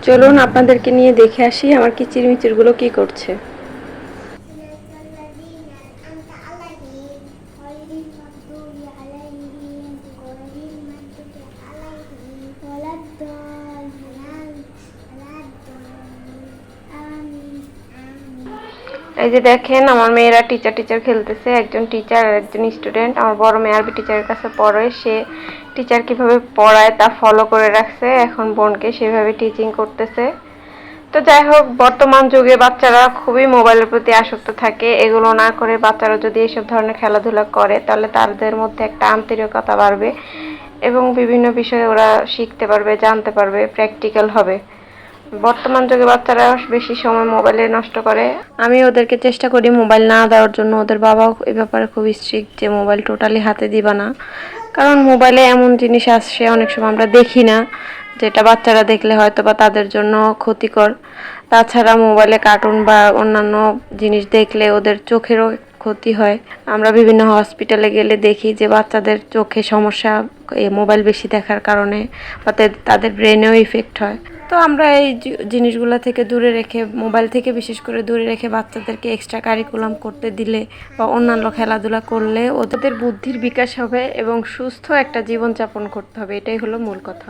চলুন আপনাদেরকে নিয়ে দেখে আসি আমার কিচিরমিচিরগুলো কি করছে। এই যে দেখেন আমার মেয়েরা টিচার টিচার খেলতেছে, একজন টিচার আর একজন স্টুডেন্ট। আমার বড় মেয়ে আরবি টিচারের কাছে পড়ে, সে টিচার কিভাবে পড়ায় তা ফলো করে রাখছে, এখন বোনকে সেভাবে টিচিং করতেছে। তো যাই হোক, বর্তমান যুগে বাচ্চারা খুবই মোবাইলের প্রতি আসক্ত থাকে। এগুলো না করে বাচ্চারা যদি এসব ধরনের খেলাধুলা করে তাহলে তাদের মধ্যে একটা আন্তরিকতা বাড়বে এবং বিভিন্ন বিষয়ে ওরা শিখতে পারবে, জানতে পারবে, প্র্যাকটিক্যাল হবে। বর্তমান যুগে বাচ্চারা বেশি সময় মোবাইলে নষ্ট করে। আমি ওদেরকে চেষ্টা করি মোবাইল না দেওয়ার জন্য। ওদের বাবাও এ ব্যাপারে খুব স্ট্রিক্ট যে মোবাইল টোটালি হাতে দিবা না, কারণ মোবাইলে এমন জিনিস আসছে অনেক সময় আমরা দেখি না, যেটা বাচ্চারা দেখলে হয়তো বা তাদের জন্য ক্ষতিকর। তাছাড়া মোবাইলে কার্টুন বা অন্যান্য জিনিস দেখলে ওদের চোখেরও ক্ষতি হয়। আমরা বিভিন্ন হসপিটালে গেলে দেখি যে বাচ্চাদের চোখে সমস্যা এই মোবাইল বেশি দেখার কারণে, বা তাদের ব্রেনেও ইফেক্ট হয়। তো আমরা এই জিনিসগুলো থেকে দূরে রেখে, মোবাইল থেকে বিশেষ করে দূরে রেখে বাচ্চাদেরকে এক্সট্রা কারিকুলাম করতে দিলে বা অন্যান্য খেলাধুলা করলে ওদের বুদ্ধির বিকাশ হবে এবং সুস্থ একটা জীবনযাপন করতে হবে, এটাই হলো মূল কথা।